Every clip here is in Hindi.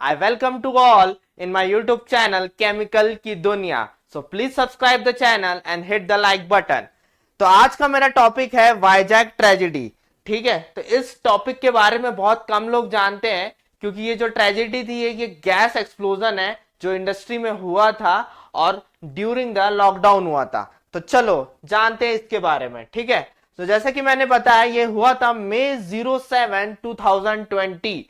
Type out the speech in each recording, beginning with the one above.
I welcome to all in my YouTube channel chemical की दुनिया. So please subscribe the channel and hit the like button. तो आज का मेरा टॉपिक है वाइजैक ट्रेजेडी. ठीक है, तो इस टॉपिक के बारे में बहुत कम लोग जानते हैं क्योंकि ये जो ट्रेजेडी थी ये गैस एक्सप्लोजन है जो इंडस्ट्री में हुआ था और ड्यूरिंग द लॉकडाउन हुआ था. तो चलो जानते हैं इसके बारे में. ठीक है, तो जैसे कि मैंने बताया ये हुआ था मई 07 2020.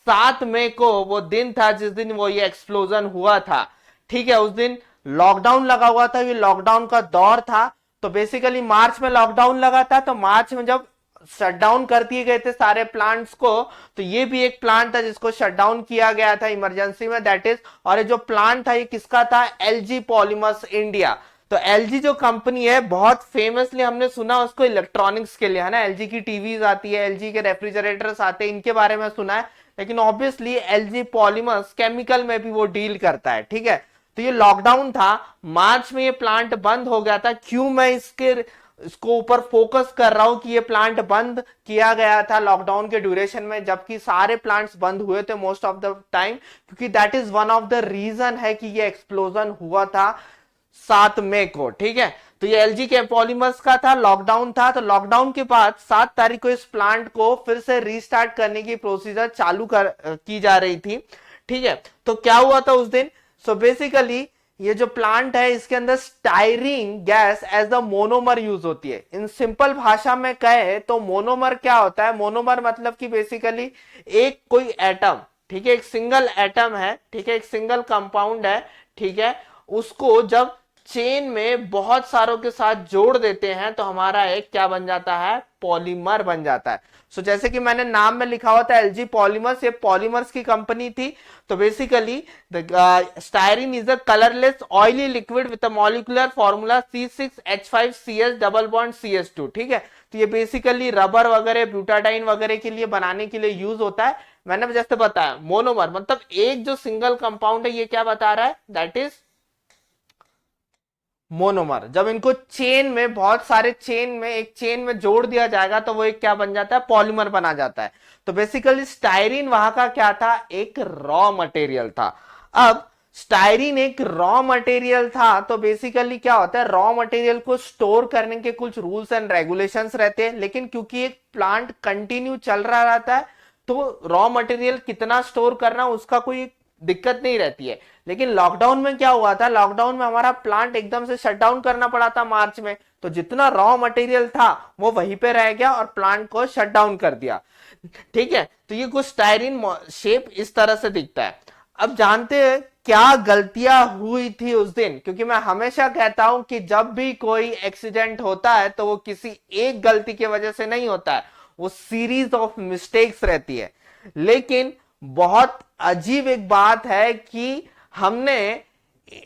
7 मई को वो दिन था जिस दिन वो ये एक्सप्लोजन हुआ था. ठीक है, उस दिन लॉकडाउन लगा हुआ था, ये लॉकडाउन का दौर था. तो बेसिकली मार्च में लॉकडाउन लगा था, तो मार्च में जब शटडाउन कर दिए गए थे सारे प्लांट्स को, तो ये भी एक प्लांट था जिसको शटडाउन किया गया था इमरजेंसी में, दैट इज. और ये जो प्लांट था ये किसका था? LG polymers India. तो एलजी जो कंपनी है बहुत फेमसली हमने सुना उसको इलेक्ट्रॉनिक्स के लिए, है ना. एलजी की टीवीज आती है, एलजी के रेफ्रिजरेटर्स आते हैं, इनके बारे में सुना है. लेकिन ऑब्वियसली एलजी पॉलीमर्स केमिकल में भी वो डील करता है. ठीक है, तो ये लॉकडाउन था, मार्च में ये प्लांट बंद हो गया था. क्यों मैं इसको ऊपर फोकस कर रहा हूं कि ये प्लांट बंद किया गया था लॉकडाउन के ड्यूरेशन में जबकि सारे प्लांट्स बंद हुए थे मोस्ट ऑफ द टाइम, क्योंकि that is one of the reason है कि ये एक्सप्लोजन हुआ था 7 मई को. ठीक है, तो ये एलजी के पॉलीमर्स का था, लॉकडाउन था. तो लॉकडाउन के बाद 7 तारीख को इस प्लांट को फिर से रीस्टार्ट करने की प्रोसीजर चालू की जा रही थी. ठीक है, तो क्या हुआ था उस दिन? सो बेसिकली ये जो प्लांट है इसके अंदर styrene gas as the monomer use होती है. इन सिंपल भाषा में कहे तो मोनोमर क्या होता है? मोनोमर मतलब कि बेसिकली एक कोई एटम, ठीक है, एक सिंगल एटम है, ठीक है, एक सिंगल कंपाउंड है, ठीक है, उसको जब चेन में बहुत सारों के साथ जोड़ देते हैं तो हमारा एक क्या बन जाता है? पॉलीमर बन जाता है. सो जैसे कि मैंने नाम में लिखा हुआ था एलजी पॉलीमर्स, ये पॉलीमर्स की कंपनी थी. तो basically styrene is a colourless oily liquid with a molecular formula C6H5CS double bond CS2. ठीक है, तो ये बेसिकली रबर वगैरह, ब्यूटाडाइन वगैरह के लिए बनाने के लिए यूज होता है. मैंने जैसे बताया मोनोमर मतलब एक जो सिंगल कंपाउंड है ये क्या बता रहा है? That is monomer. जब इनको चेन में बहुत सारे चेन में एक चेन में जोड़ दिया जाएगा तो वो एक क्या बन जाता है? पॉलीमर बना जाता है. तो बेसिकली स्टायरीन वहां का क्या था? एक रॉ मटेरियल था. अब स्टायरीन एक रॉ मटेरियल था तो बेसिकली क्या होता है? रॉ मटेरियल को स्टोर करने के कुछ रूल्स एंड रेगुलेशंस रहते हैं, लेकिन क्योंकि एक प्लांट कंटिन्यू चल रहा रहता है तो रॉ मटेरियल कितना स्टोर करना उसका कोई दिक्कत नहीं रहती है. लेकिन लॉकडाउन में क्या हुआ था? लॉकडाउन में हमारा प्लांट एकदम से शट डाउन करना पड़ा था मार्च में, तो जितना रॉ मटेरियल था वो वहीं पे रह गया और प्लांट को शट डाउन कर दिया. ठीक है, तो ये कुछ स्टायरीन शेप इस तरह से दिखता है. अब जानते हैं क्या गलतियां हुई थी उस दिन, क्योंकि मैं हमेशा कहता हूं कि जब भी कोई एक्सीडेंट होता है तो वो किसी एक गलती की वजह से नहीं होता है, वो सीरीज ऑफ मिस्टेक्स रहती है. लेकिन बहुत अजीब एक बात है कि हमने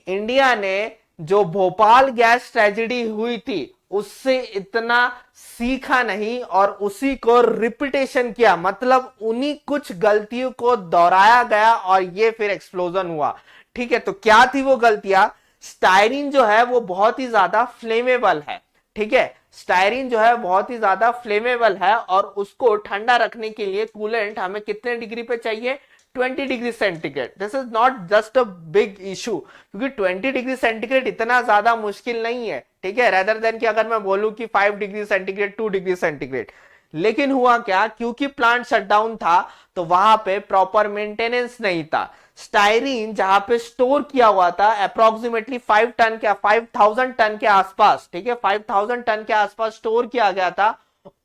इंडिया ने जो भोपाल गैस ट्रेजेडी हुई थी उससे इतना सीखा नहीं और उसी को रिपीटेशन किया, मतलब उन्हीं कुछ गलतियों को दोहराया गया और ये फिर एक्सप्लोजन हुआ. ठीक है, तो क्या थी वो गलतियां? स्टायरीन जो है वो बहुत ही ज्यादा फ्लेमेबल है. ठीक है, स्टायरीन जो है बहुत ही ज्यादा फ्लेमेबल है और उसको ठंडा रखने के लिए कूलेंट हमें कितने डिग्री पे चाहिए? 20 degree centigrade. This is not just a big issue, क्योंकि 20 डिग्री सेंटीग्रेड इतना ज्यादा मुश्किल नहीं है. ठीक है, रेदर देन कि अगर मैं बोलूं कि 5 डिग्री सेंटीग्रेड, 2 डिग्री सेंटीग्रेड. लेकिन हुआ क्या? क्योंकि प्लांट शटडाउन था तो वहां पे प्रॉपर मेंटेनेंस नहीं था. स्टायरीन जहां पे स्टोर किया हुआ था अप्रोक्सीमेटली 5,000 टन के आसपास, ठीक है, 5,000 टन के आसपास स्टोर किया गया था,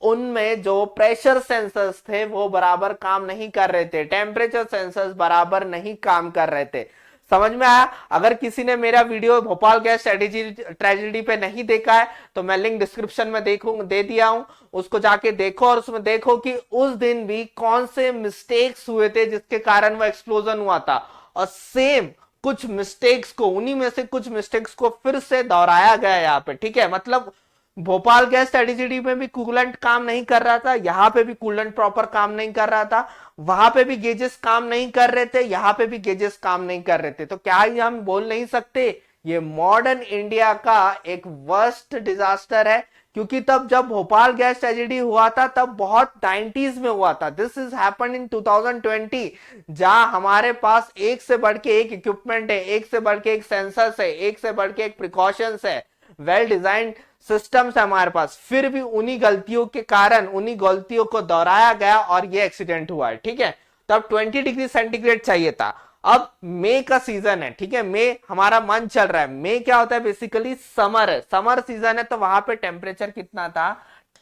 उनमें जो प्रेशर सेंसर्स थे वो बराबर काम नहीं कर रहे थे, टेम्परेचर सेंसर्स बराबर नहीं काम कर रहे थे. समझ में आया? अगर किसी ने मेरा वीडियो भोपाल गैस ट्रेजेडी पे नहीं देखा है तो मैं लिंक डिस्क्रिप्शन में दे दिया हूं, उसको जाके देखो और उसमें देखो कि उस दिन भी कौन से मिस्टेक्स हुए थे जिसके कारण वो एक्सप्लोजन हुआ था. और सेम कुछ मिस्टेक्स को, उन्हीं में से कुछ मिस्टेक्स को फिर से दोहराया गया यहाँ पे. ठीक है, मतलब भोपाल गैस ट्रेजेडी में भी कूलेंट काम नहीं कर रहा था, यहां पे भी कूलेंट प्रॉपर काम नहीं कर रहा था, वहां पे भी गेजेस काम नहीं कर रहे थे, यहां पे भी गेजेस काम नहीं कर रहे थे. तो क्या ये हम बोल नहीं सकते ये मॉडर्न इंडिया का एक वर्स्ट डिजास्टर है क्योंकि तब जब भोपाल गैस ट्रेजेडी हुआ था तब बहुत 90s में हुआ था। दिस इज हैपन इन 2020, जहां हमारे पास एक से बढ़ के एक इक्विपमेंट है, एक से बढ़ के एक सेंसर्स है, एक से बढ़ के एक प्रिकॉशंस है, वेल डिजाइंड सिस्टम्स है हमारे पास, फिर भी उन्हीं गलतियों के कारण उन्हीं गलतियों को दोहराया गया और ये एक्सीडेंट हुआ है। ठीक है, तब 20 डिग्री सेंटीग्रेड चाहिए था। अब मई का सीजन है, ठीक है, मई हमारा मंथ चल रहा है। मई क्या होता है, बेसिकली समर है, समर सीजन है, तो वहां पे टेम्परेचर कितना था,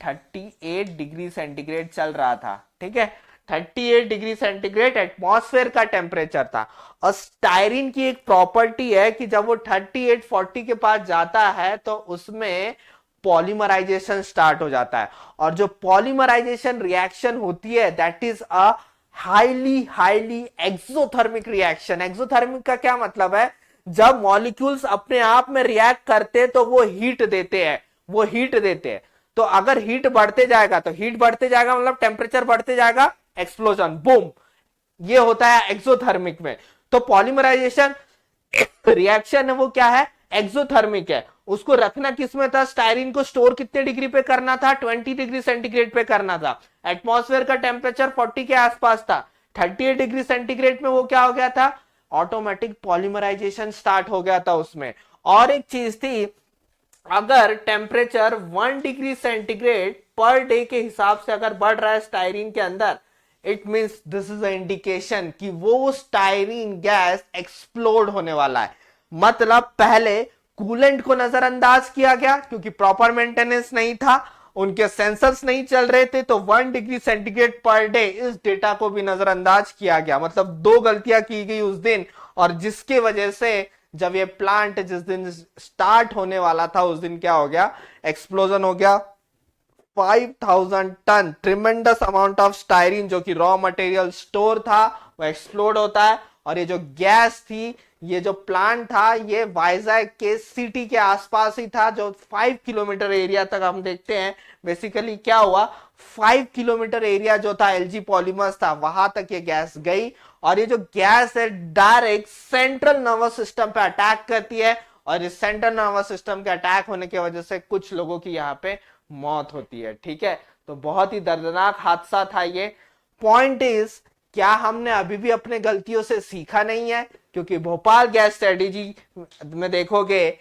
38 डिग्री सेंटीग्रेड चल रहा था। ठीक है, 38 डिग्री सेंटीग्रेड एटमॉस्फेयर का टेम्परेचर था। और स्टायरीन की एक प्रॉपर्टी है कि जब वो 38-40 के पास जाता है तो उसमें पॉलीमराइजेशन स्टार्ट हो जाता है। और जो पॉलीमराइजेशन रिएक्शन होती है that is a highly exothermic reaction. Exothermic का क्या मतलब है, जब मॉलिक्यूल्स अपने आप में रिएक्ट करते तो वो हीट देते हैं, वो हीट देते हैं। तो अगर हीट बढ़ते जाएगा तो हीट बढ़ते जाएगा, मतलब टेम्परेचर बढ़ते जाएगा, एक्सप्लोजन, बूम, ये होता है एक्सोथर्मिक में। तो पॉलीमराइजेशन रिएक्शन है वो क्या है, एक्सोथर्मिक है। उसको रखना किसमें था, स्टायरीन को स्टोर कितने डिग्री पे करना था, 20 डिग्री सेंटीग्रेड पे करना था। एटमॉस्फेयर का टेम्परेचर 40 के आसपास था, 38 डिग्री सेंटीग्रेड में वो क्या हो गया था, ऑटोमेटिक पॉलीमराइजेशन स्टार्ट हो गया था उसमें। और एक चीज थी, अगर temperature 1 degree centigrade per day के हिसाब से अगर बढ़ रहा है स्टायरीन के अंदर, it means this is a indication कि वो स्टायरीन गैस एक्सप्लोड होने वाला है। मतलब पहले कूलेंट को नजरअंदाज किया गया क्योंकि प्रॉपर मेंटेनेंस नहीं था, उनके सेंसर्स नहीं चल रहे थे, तो 1 डिग्री सेंटीग्रेड पर डे इस डेटा को भी नजरअंदाज किया गया। मतलब दो गलतियां की गई उस दिन, और जिसके वजह से जब ये प्लांट जिस दिन स्टार्ट होने वाला था उस दिन क्या हो गया, एक्सप्लोजन हो गया। 5000 tonne tremendous amount of styrene जो कि रॉ मटेरियल स्टोर था वो एक्सप्लोड होता है। और ये जो गैस थी, ये जो प्लांट था, ये वाइजैक के सिटी के आसपास ही था, जो 5 किलोमीटर एरिया तक हम देखते हैं। बेसिकली क्या हुआ, 5 किलोमीटर एरिया जो था एलजी पॉलीमर्स था, वहां तक ये गैस गई। और ये जो गैस है डायरेक्ट सेंट्रल नर्वस सिस्टम पे अटैक करती है, और इस सेंट्रल नर्वस सिस्टम के अटैक होने की वजह से कुछ लोगों की यहाँ पे मौत होती है। ठीक है, तो बहुत ही दर्दनाक हादसा था ये। पॉइंट इज, क्या हमने अभी भी अपने गलतियों से सीखा नहीं है, क्योंकि भोपाल गैस स्ट्रेटेजी में देखोगे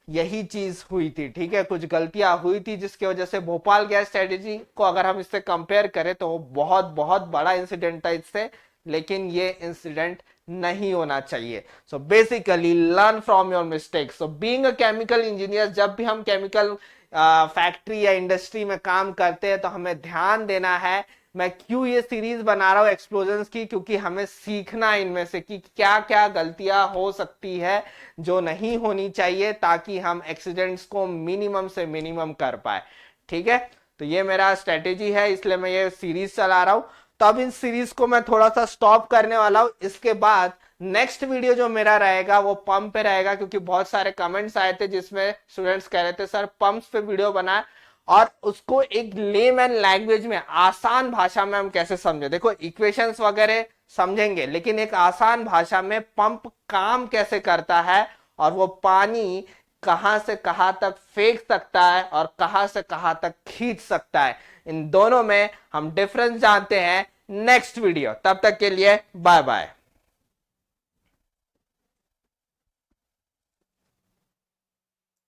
यही चीज हुई थी। ठीक है, कुछ गलतियां हुई थी जिसकी वजह से भोपाल गैस स्ट्रेटेजी को अगर हम इससे कंपेयर करें तो वो बहुत बहुत बड़ा इंसिडेंट था इससे, लेकिन ये इंसिडेंट नहीं होना चाहिए। So basically learn from your mistakes. So being a chemical engineer, जब भी हम केमिकल फैक्ट्री या इंडस्ट्री में काम करते हैं तो हमें ध्यान देना है। मैं क्यों ये सीरीज बना रहा हूं एक्सप्लोजन्स की, क्योंकि हमें सीखना है इनमें से कि क्या क्या गलतियां हो सकती है जो नहीं होनी चाहिए, ताकि हम एक्सीडेंट्स को मिनिमम से मिनिमम कर पाए। ठीक है, तो ये मेरा स्ट्रेटेजी है, इसलिए मैं ये सीरीज चला रहा हूं। तो अब इन सीरीज को मैं थोड़ा सा स्टॉप करने वाला हूं। इसके बाद नेक्स्ट वीडियो जो मेरा रहेगा वो पंप पे रहेगा, क्योंकि बहुत सारे कमेंट्स आए थे जिसमें स्टूडेंट्स कह रहे थे सर पंप्स पे वीडियो बनाए, और उसको एक लेमैन लैंग्वेज में आसान भाषा में हम कैसे समझे। देखो इक्वेशंस वगैरह समझेंगे, लेकिन एक आसान भाषा में पंप काम कैसे करता है, और वो पानी कहां से कहां तक फेंक सकता है और कहां से कहां तक खींच सकता है, इन दोनों में हम डिफरेंस जानते हैं नेक्स्ट वीडियो। तब तक के लिए बाय बाय।